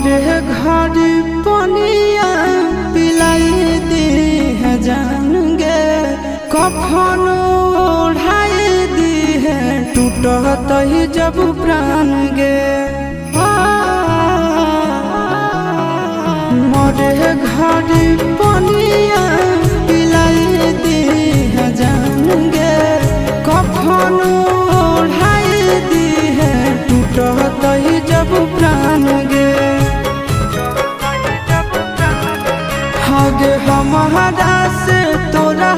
मरे घर पनिया पिलाई दी है जान गे, कफन ओढ़ाई दी है टूटत ही जब प्राण गे। मरे घर पनिया पिलाई दी है जान गे, कफन ओढ़ाई दी है टूटत ही जब प्राण गे। हगे हमारा से तोरा